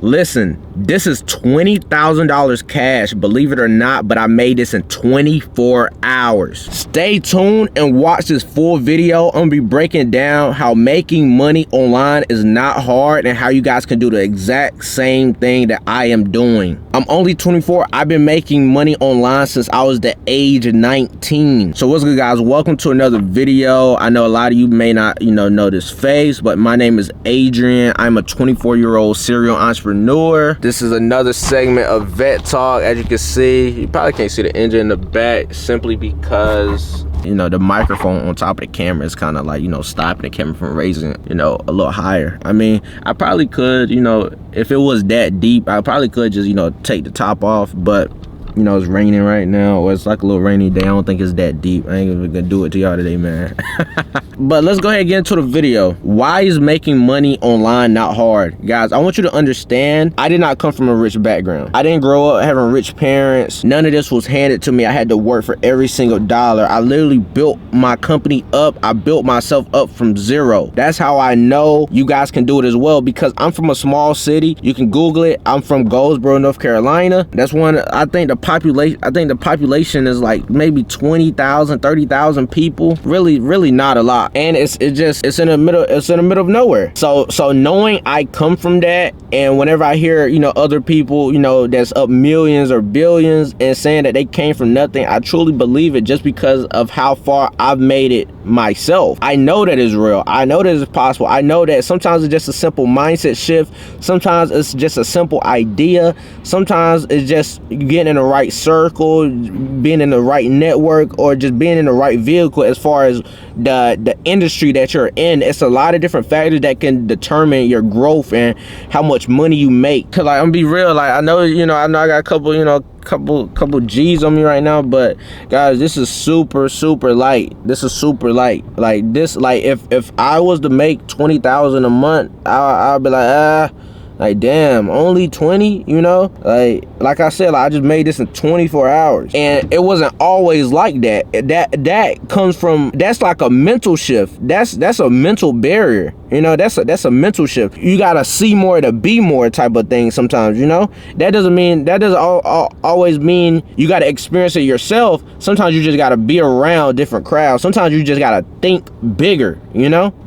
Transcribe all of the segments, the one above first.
Listen, this is $20,000 cash, believe it or not, but I made this in 24 hours. Stay tuned and watch this full video. I'm gonna be breaking down how making money online is not hard and how you guys can do the exact same thing that I am doing. I'm only 24. I've been making money online since I was the age of 19. So what's good, guys? Welcome to another video. I know a lot of you may not, know this face, but my name is Adrian. I'm a 24-year-old serial entrepreneur. This is another segment of Vet Talk. As you can see, you probably can't see the engine in the back simply because the microphone on top of the camera is kind of like, stopping the camera from raising, a little higher. I mean, I probably could, if it was that deep, I probably could just, take the top off, but it's raining right now, or it's like a little rainy day. I don't think it's that deep. I ain't even gonna do it to y'all today, man. But let's go ahead and get into the video. Why is making money online not hard? Guys, I want you to understand, I did not come from a rich background. I didn't grow up having rich parents. None of this was handed to me. I had to work for every single dollar. I literally built my company up. I built myself up from zero. That's how I know you guys can do it as well, because I'm from a small city. You can Google it. I'm from Goldsboro, North Carolina. That's one, I think the population is like maybe 20,000, 30,000 people. Really not a lot. And it's in the middle of nowhere. So knowing I come from that, and whenever I hear other people that's up millions or billions and saying that they came from nothing, I truly believe it just because of how far I've made it myself. I know that it's real. I know that it's possible. I know that sometimes it's just a simple mindset shift. Sometimes it's just a simple idea. Sometimes it's just getting in the right circle, being in the right network, or just being in the right vehicle as far as the industry that you're in. It's a lot of different factors that can determine your growth and how much money you make. Cause like, I'm gonna be real, like I know I got a couple G's on me right now, but guys, this is super light. This is super light. Like this, like if I was to make 20,000 a month, I'll be like damn, only 20, like I said, I just made this in 24 hours, and it wasn't always like that. That comes from, that's like a mental shift. That's a mental barrier. That's a mental shift. You gotta see more to be more type of thing sometimes. That doesn't always mean you gotta experience it yourself. Sometimes you just gotta be around different crowds. Sometimes you just gotta think bigger.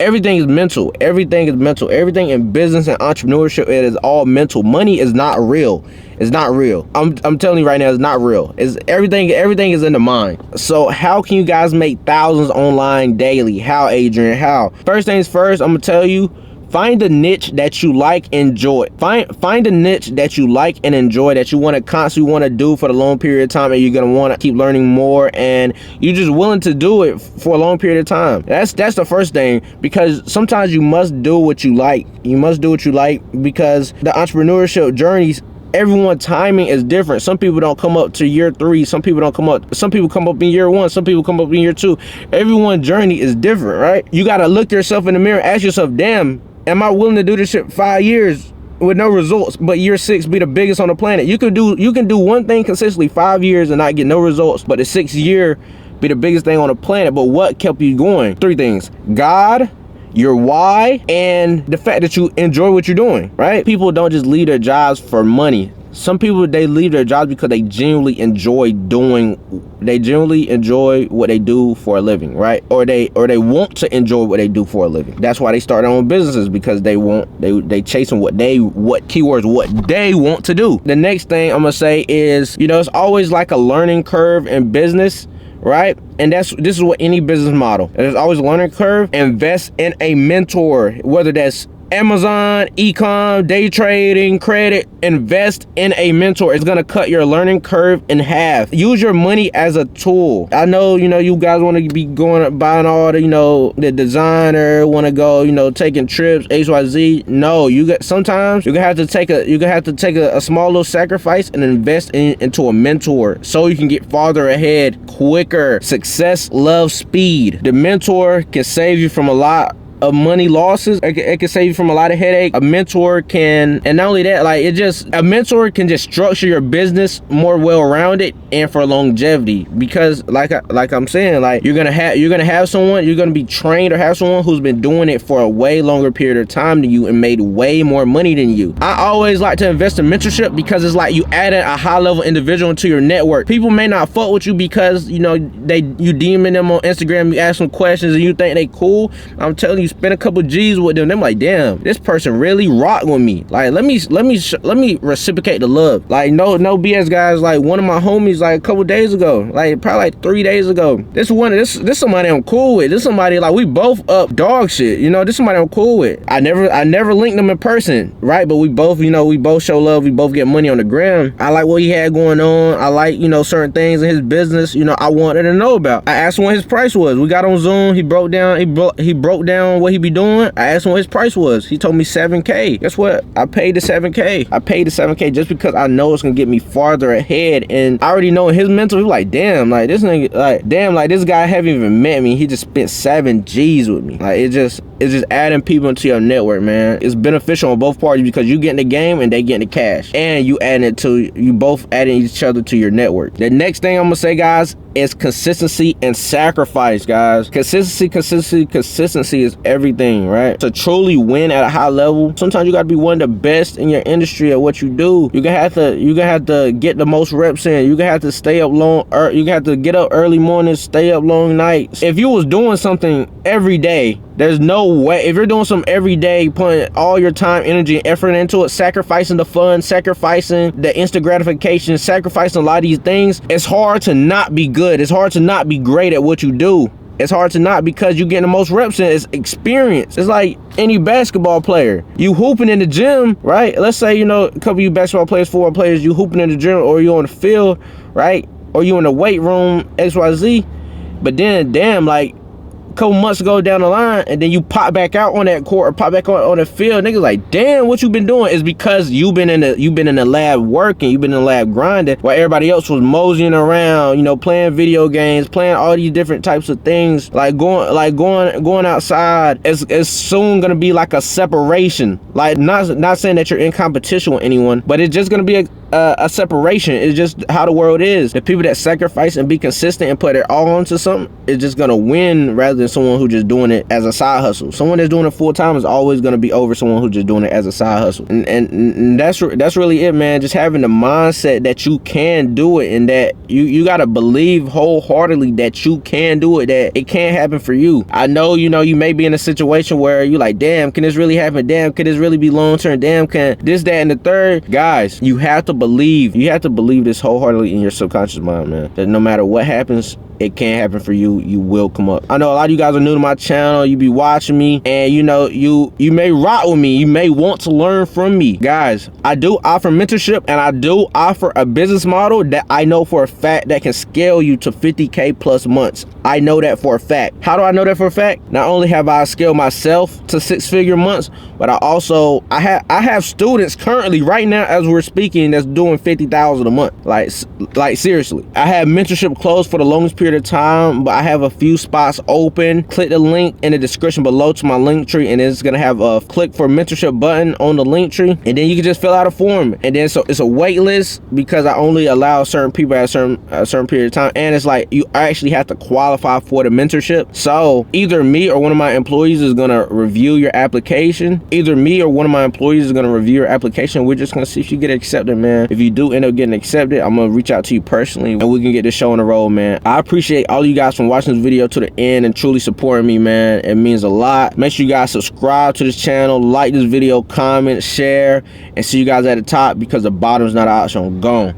Everything is mental. Everything in business and entrepreneurship, it is all mental. Money is not real. It's not real. I'm telling you right now, it's not real. It's everything is in the mind. So how can you guys make thousands online daily? How, Adrian? How? First things first, I'm gonna tell you, find a niche that you like, enjoy. Find a niche that you like and enjoy, that you want to constantly want to do for a long period of time, and you're gonna want to keep learning more, and you're just willing to do it for a long period of time. That's the first thing, because sometimes you must do what you like. You must do what you like, because the entrepreneurship journeys, everyone's timing is different. Some people don't come up to year 3. Some people come up in year 1. Some people come up in year 2. Everyone's journey is different, right? You got to look yourself in the mirror, ask yourself, damn, am I willing to do this shit 5 years with no results, but year 6 be the biggest on the planet? You can do one thing consistently 5 years and not get no results, but the 6th year be the biggest thing on the planet. But what kept you going? 3 things: God, your why, and the fact that you enjoy what you're doing, right? People don't just leave their jobs for money. Some people, they leave their jobs because they genuinely enjoy what they do for a living, right? Or they want to enjoy what they do for a living. That's why they start their own businesses, because they chasing what they want to do. The next thing I'm gonna say is, it's always like a learning curve in business, right? And this is what any business model, there's always a learning curve. Invest in a mentor, whether that's Amazon, e-com, day trading, credit. Invest in a mentor. It's gonna cut your learning curve in half. Use your money as a tool. I know you guys want to be buying all the the designer, want to go taking trips, XYZ. No, sometimes you're gonna have to take a small little sacrifice and invest into a mentor, so you can get farther ahead quicker. Success loves speed. The mentor can save you from a lot of money losses. It can save you from a lot of headache. A mentor can, and not only that, like a mentor can just structure your business more well-rounded and for longevity, because like I'm saying, like you're gonna have someone, you're gonna be trained or have someone who's been doing it for a way longer period of time than you and made way more money than you. I always like to invest in mentorship because it's like you added a high-level individual into your network. People may not fuck with you because you DMing them on Instagram, you ask them questions and you think they cool. I'm telling you, spend a couple G's with them. They're like, damn, this person really rock with me. Like, let me reciprocate the love. Like, no BS, guys. Like, one of my homies, like a couple days ago, like probably like 3 days ago, this somebody I'm cool with. This somebody, like, we both up dog shit. This somebody I'm cool with. I never linked them in person, right? But we both show love. We both get money on the gram. I like what he had going on. I like, certain things in his business, I wanted to know about. I asked him what his price was. We got on Zoom. He broke down what he be doing. I asked him what his price was. He told me $7K. Guess what? I paid the $7K. I paid the $7K just because I know it's gonna get me farther ahead. And I already know in his mental, he's like, damn, like this nigga, like damn, like this guy haven't even met me. He just spent 7 G's with me. Like it's just adding people into your network, man. It's beneficial on both parties because you get in the game and they get in the cash, and you both adding each other to your network. The next thing I'm gonna say, guys, is consistency and sacrifice, guys. Consistency is everything, right? To truly win at a high level, sometimes you gotta be one of the best in your industry at what you do. You're gonna have to get the most reps in. You're gonna have to stay up long, or you have to get up early mornings, stay up long nights. If you was doing something every day, there's no way. If you're doing something every day, putting all your time, energy, and effort into it, sacrificing the fun, sacrificing the instant gratification, sacrificing a lot of these things, it's hard to not be good. It's hard to not be great at what you do. It's hard to not, because you getting the most reps in. It's experience. It's like any basketball player. You hooping in the gym, right? Let's say, a couple of you basketball players, football players, you hooping in the gym, or you on the field, right? Or you in the weight room, XYZ. But then, damn, like, couple months ago down the line, and then you pop back out on that court or pop back on the field, niggas like, damn, what you been doing? Is because you've been in the lab working, you've been in the lab grinding, while everybody else was moseying around, playing video games, playing all these different types of things, going outside. It's soon gonna be like a separation. Like, not saying that you're in competition with anyone, but it's just gonna be a separation. It's just how the world is. The people that sacrifice and be consistent and put it all into something is just gonna win, rather than someone who just doing it as a side hustle. Someone that's doing it full time is always gonna be over someone who just doing it as a side hustle. And that's really it, man. Just having the mindset that you can do it, and that you gotta believe wholeheartedly that you can do it, that it can happen for you. I know, you may be in a situation where you like, damn, can this really happen? Damn, could this really be long term? Damn, can this, that, and the third? Guys, you have to believe this wholeheartedly in your subconscious mind, man, that no matter what happens, it can happen for you. You will come up. I know a lot of you guys are new to my channel. You be watching me, and you may rock with me. You may want to learn from me. Guys, I do offer mentorship, and I do offer a business model that I know for a fact that can scale you to 50K plus months. I know that for a fact. How do I know that for a fact? Not only have I scaled myself to 6-figure months, but I have students currently right now as we're speaking that's doing 50,000 a month. Like seriously. I have mentorship closed for the longest period of time, but I have a few spots open. Click the link in the description below to my link tree, and it's gonna have a click for mentorship button on the link tree, and then you can just fill out a form. And then so it's a wait list, because I only allow certain people at a certain period of time, and it's like you actually have to qualify for the mentorship. So either me or one of my employees is gonna review your application. We're just gonna see if you get accepted, man. If you do end up getting accepted, I'm gonna reach out to you personally, and we can get this show on the road, man. I appreciate all you guys from watching this video to the end and truly supporting me, man. It means a lot. Make sure you guys subscribe to this channel, like this video, comment, share, and see you guys at the top, because the bottom is not an option. I'm gone.